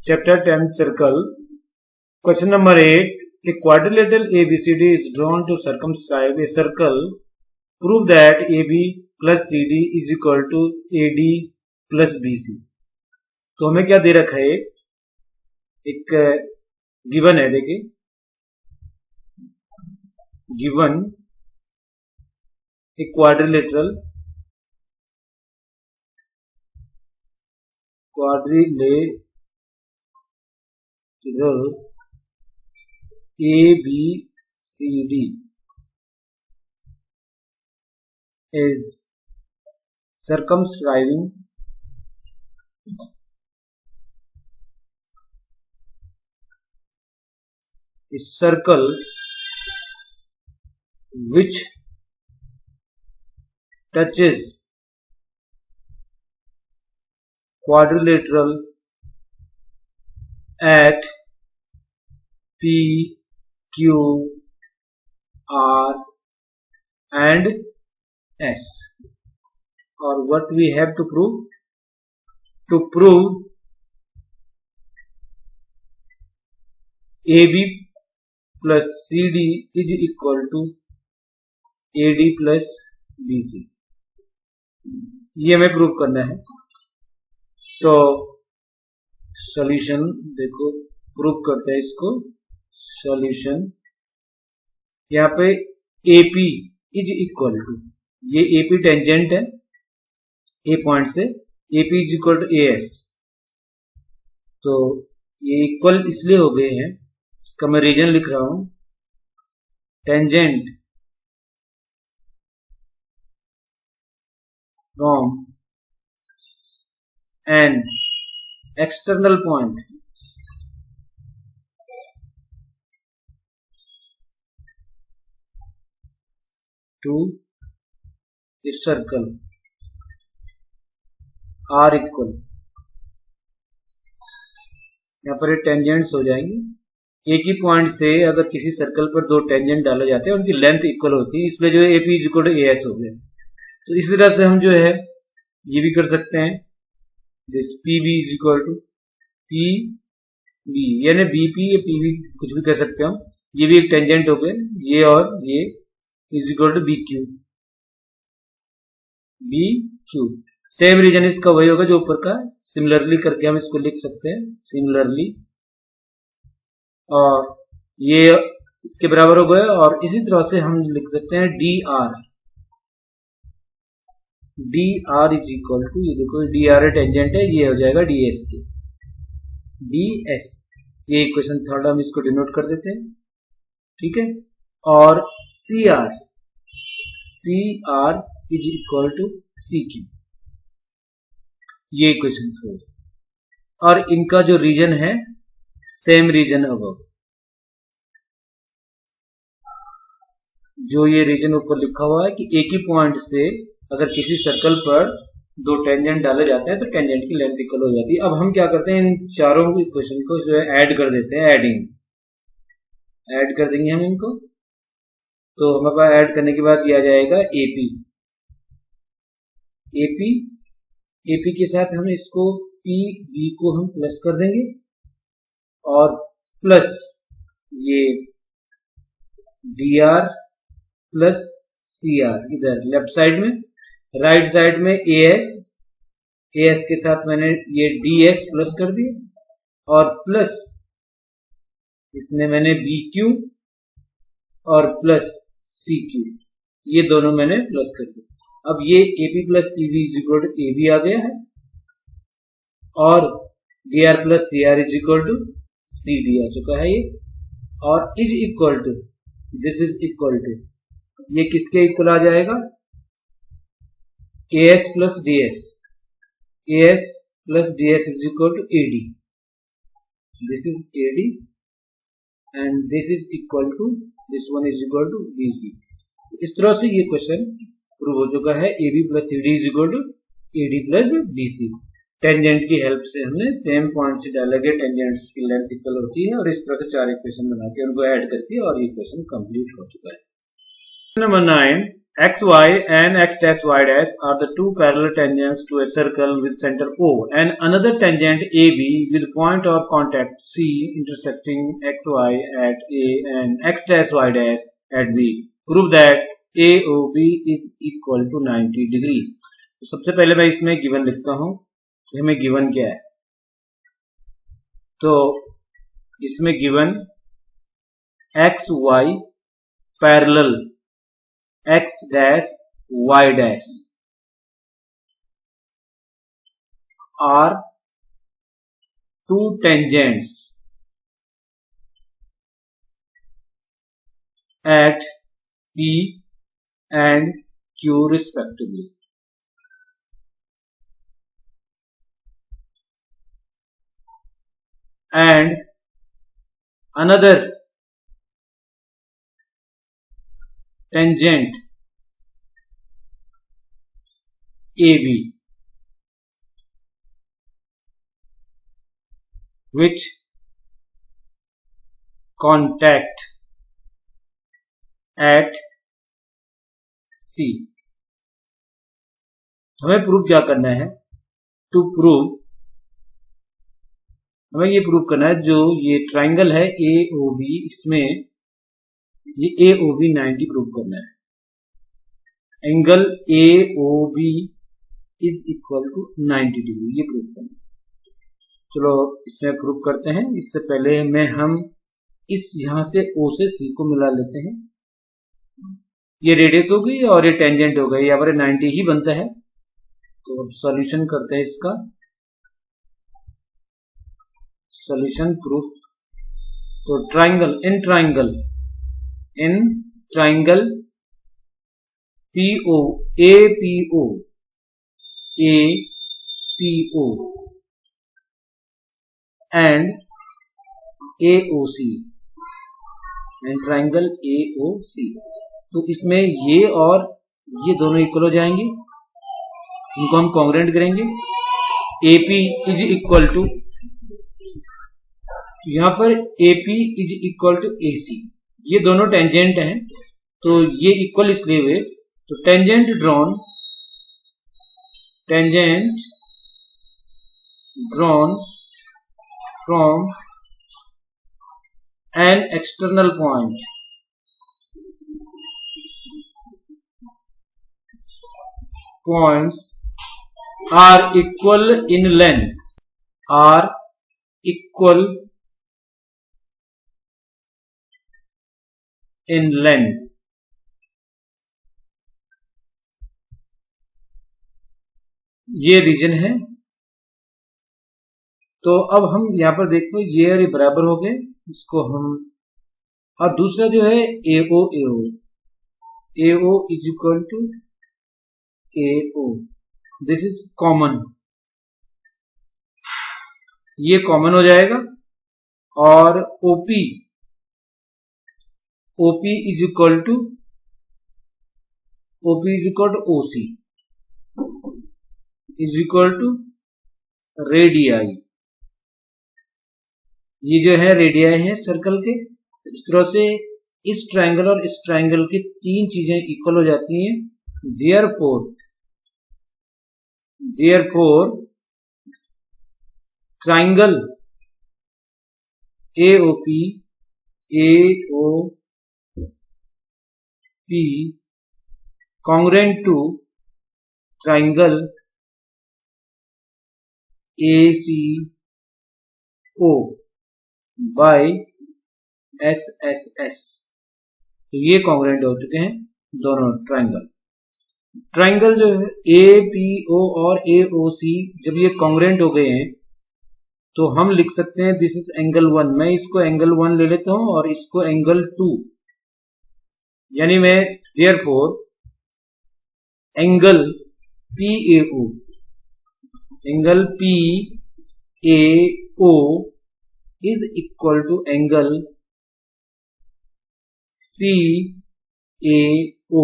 Chapter 10 Circle. Question number 8. A quadrilateral ABCD is drawn to circumscribe a circle. Prove that AB plus CD is equal to AD plus BC. तो हमें क्या दे रखा है, एक given है, देखिए given एक quadrilateral ABCD is circumscribing a circle which touches quadrilateral at P, Q, R and S. Or what we have to prove? To prove AB plus CD is equal to AD plus BC. ये हमें prove करना है. तो solution देखो, prove करते हैं इसको. Solution यहाँ पे AP इज इक्वल टू, ये AP टेंजेंट है A पॉइंट से, AP is equal to AS. तो ये इक्वल इसलिए हो गए हैं, इसका मैं रीजन लिख रहा हूं. Tangent from an external point to a circle R equal, यहाँ पर टेंजेंट्स हो जाएंगे. एक ही पॉइंट से अगर किसी सर्कल पर दो टेंजेंट डाले जाते हैं, उनकी लेंथ इक्वल होती है, इसलिए जो है AP is equal to AS हो गया. तो इस तरह से हम जो है ये भी कर सकते हैं. This PB is equal to PB, यानी BP या PB कुछ भी कर सकते हैं हम. ये भी एक टेंजेंट हो गए, ये और ये is equal to BQ. Same reason इसका वही होगा जो ऊपर का. सिमिलरली करके हम इसको लिख सकते हैं, सिमिलरली, और ये इसके बराबर हो गए. और इसी तरह से हम लिख सकते हैं DR इज इक्वल टू, ये देखो DR टेंजेंट है, ये हो जाएगा DS के, DS. ये इक्वेशन थर्ड हम इसको डिनोट कर देते हैं, ठीक है. और CR is equal to CQ, ये इक्वेशन फोर. और इनका जो रीजन है सेम रीजन अबव, जो ये रीजन ऊपर लिखा हुआ है कि एक ही पॉइंट से अगर किसी सर्कल पर दो टेंजेंट डाले जाते हैं तो टेंजेंट की लेंथ इक्वल हो जाती है. अब हम क्या करते हैं, इन चारों इक्वेशन को जो है ऐड कर देते हैं. ऐड कर देंगे हम इनको. तो हमारे पास ऐड करने के बाद ये आ जाएगा AP के साथ हम इसको PB को हम प्लस कर देंगे, और प्लस ये DR प्लस CR इधर लेफ्ट साइड में. राइट साइड में AS के साथ मैंने ये DS प्लस कर दिया, और प्लस इसमें मैंने BQ और प्लस CQ, ये दोनों मैंने प्लस कर दिया. अब ये AP plus PB is equal to AB आ गया है, और DR plus CR is equal to CD आ चुका है ये. और is equal to, this is equal to, ये किसके इक्वल आ जाएगा, AS plus DS. AS plus DS is equal to AD. This is AD and this is equal to, this one is equal to BC. इस तरह से ये question prove हो चुका है. AB plus CD is equal to AD plus BC. Tangent की help से हमने सेम पॉइंट से डाले गए टेंजेंट्स की लेंथ इक्वल होती है, और इस तरह से चार इक्वेशन बना के उनको ऐड करके और ये क्वेश्चन कंप्लीट हो चुका है. Number 9. XY and X dash Y dash are the two parallel tangents to a circle with center O, and another tangent AB with point or contact C intersecting XY at A and X dash Y dash at B. Prove that AOB is equal to 90 degree. तो सबसे पहले मैं इसमें given लिखता हूं कि हमें given क्या है. तो इसमें given XY parallel X dash Y dash are two tangents at P and Q respectively. And another tangent AB which contact at C. हमें प्रूव क्या करना है? टू प्रूव हमें ये प्रूव करना है जो ये ट्राइंगल है AOB, इसमें ये AOB 90 प्रूव करना है. Angle AOB is equal to 90 degree, ये प्रूव करना है. चलो इसमें प्रूव करते हैं. इससे पहले हम इस यहां से O से C को मिला लेते हैं. ये रेडियस हो गई और ये टेंजेंट हो गई, यहाँ पर 90 ही बनता है. तो अब सॉल्यूशन करते हैं इसका. Solution proof. तो triangle in triangle PO APO and AOC and triangle AOC. तो इसमें ये और ये दोनों इक्वल हो जाएंगे, इनको हम कॉन्ग्रुएंट करेंगे. AP इज इक्वल टू, यहां पर AP is equal to AC. ये दोनों टेंजेंट हैं तो ये इक्वल इसलिए हुए. तो tangent drawn from an external point points are equal in length, ये रीजन है. तो अब हम यहां पर देखो ये और ये बराबर हो गए, इसको हम. और दूसरा जो है AO is equal to AO, this is common, ये कॉमन हो जाएगा. और OP is equal to OC is equal to radii. ये जो है रेडियाई है सर्कल के. इस तरह से इस ट्रायंगल और इस ट्रायंगल की तीन चीजें इक्वल हो जाती हैं. Therefore, triangle AOP congruent to triangle ACO by SSS. तो ये कॉन्ग्रुएंट हो चुके हैं दोनों ट्राइंगल जो है APO और AOC. जब ये कॉन्ग्रुएंट हो गए हैं तो हम लिख सकते हैं दिस इज एंगल 1. मैं इसको एंगल 1 ले लेता हूं और इसको एंगल 2, यानी मैं therefore angle PAO is equal to angle CAO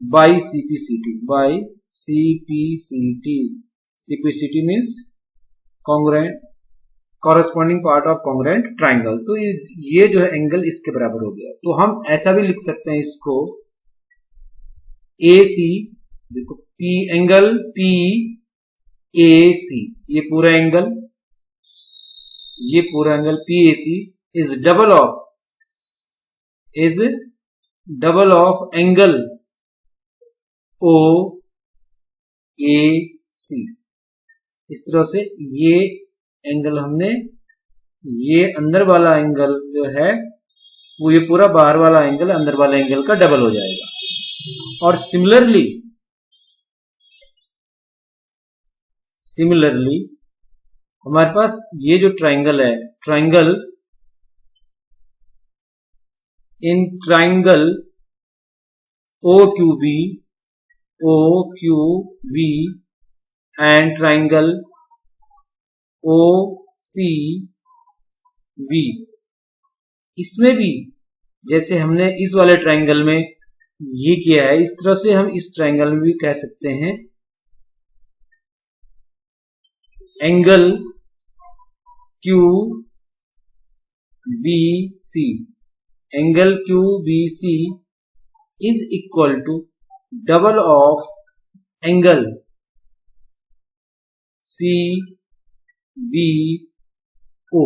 by CPCT. CPCT means corresponding part of congruent triangle. तो ये जो है एंगल इसके बराबर हो गया. तो हम ऐसा भी लिख सकते हैं इसको ए सी, देखो P angle P A C, ये पूरा angle P A C is double of angle O A C. इस तरह से ये एंगल हमने, ये अंदर वाला एंगल जो है वो ये पूरा बाहर वाला एंगल अंदर वाले एंगल का डबल हो जाएगा। और सिमिलरली हमारे पास ये जो ट्राइंगल है, in triangle O Q B and triangle O C B, इसमें भी जैसे हमने इस वाले ट्राइंगल में ये किया है, इस तरह से हम इस ट्राइंगल में भी कह सकते हैं angle Q B C, angle Q B C is equal to double of angle C B O.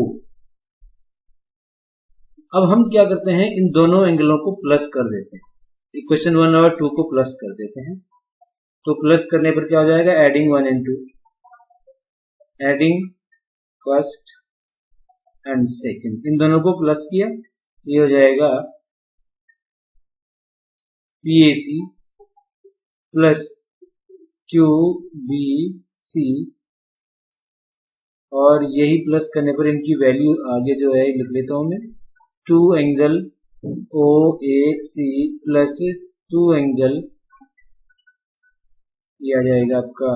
अब हम क्या करते हैं, इन दोनों एंगलों को प्लस कर देते हैं, इक्वेशन 1 और 2 को प्लस कर देते हैं। तो प्लस करने पर क्या हो जाएगा, adding 1 and 2, adding first and second, इन दोनों को प्लस किया, ये हो जाएगा P A C plus Q B C, और यही प्लस करने पर इनकी वैल्यू आगे जो है लिख लेता हूं मैं, 2 angle O A C plus 2 angle, ये आ जाएगा आपका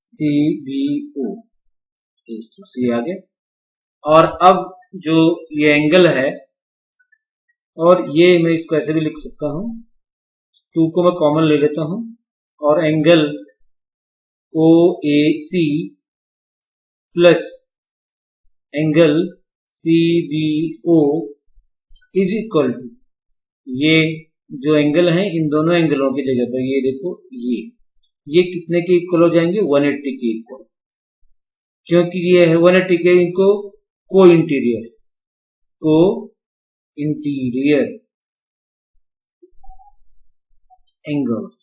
सी बी ओ, इस तरह से आगे। और अब जो ये एंगल है, और ये मैं इसको ऐसे भी लिख सकता हूं, 2 को मैं कॉमन ले लेता हूं, और angle O A C plus angle C B O is equal to, ये जो एंगल है इन दोनों एंगलों की जगह पर ये देखो, ये कितने के इक्वल हो जाएंगे, 180 के इक्वल, क्योंकि ये है 180 के, इनको को इंटीरियर एंगल्स,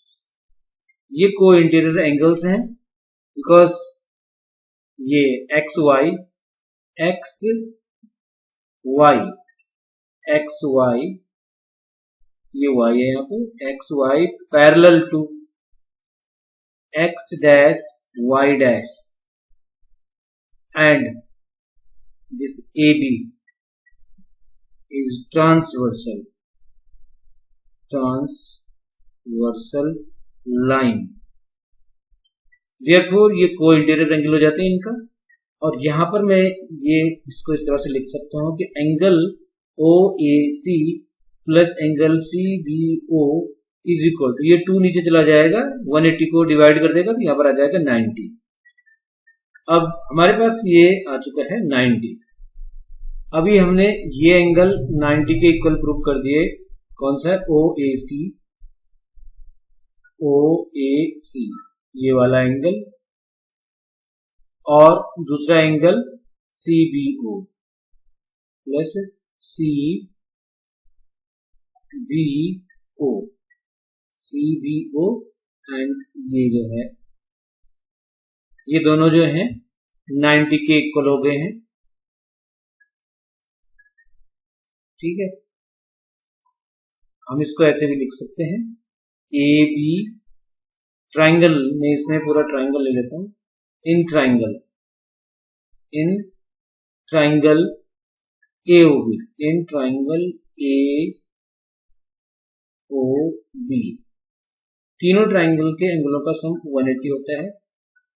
ये को इंटीरियर एंगल्स हैं, बिकॉज ये एक्स वाई ये वाई है, यहाँ पे X Y parallel to X dash Y dash, and this A B is transversal line, therefore ये को इंटीरियर एंगल हो जाते हैं इनका। और यहां पर मैं ये इसको इस तरह से लिख सकता हूं कि angle O A C plus angle C B O is equal to, ये 2 नीचे चला जाएगा, 180 को डिवाइड कर देगा तो यहां पर आ जाएगा 90। अब हमारे पास ये आ चुका है 90। अभी हमने ये एंगल 90 के इक्वल प्रूव कर दिए, कौन सा है, ओ ए सी ये वाला एंगल, और दूसरा angle C B O plus C B O and ये जो है, ये दोनों जो हैं 90 के इक्वल हो गए हैं। ठीक है, हम इसको ऐसे भी लिख सकते हैं, ए बी ट्राइंगल में, इसमें पूरा ट्राइंगल ले लेता हूं, in triangle A O B, in triangle A O B, तीनों ट्राइंगल के एंगलों का सम 180 होता है।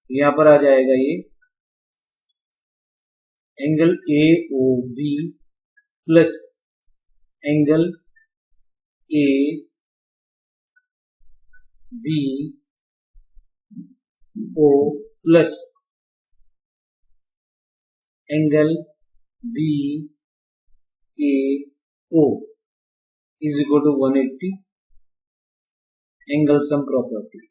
यहां पर आ जाएगा ये angle A O B plus angle A B O plus angle B A O is equal to 180। Angle sum property.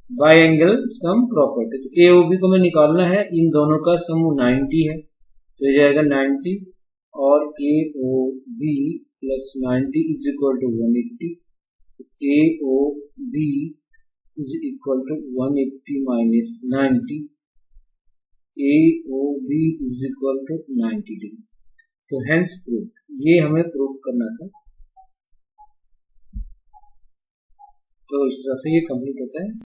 By angle sum property, तो AOB को हमें निकालना है, इन दोनों का सम 90 है, तो ये जाएगा 90 और AOB plus 90 is equal to 180। AOB is equal to 180 minus 90, AOB is equal to 90 degree. तो हेंस प्रूफ, ये हमें प्रूफ करना था। तो इस तरह से ये कंप्लीट होता है।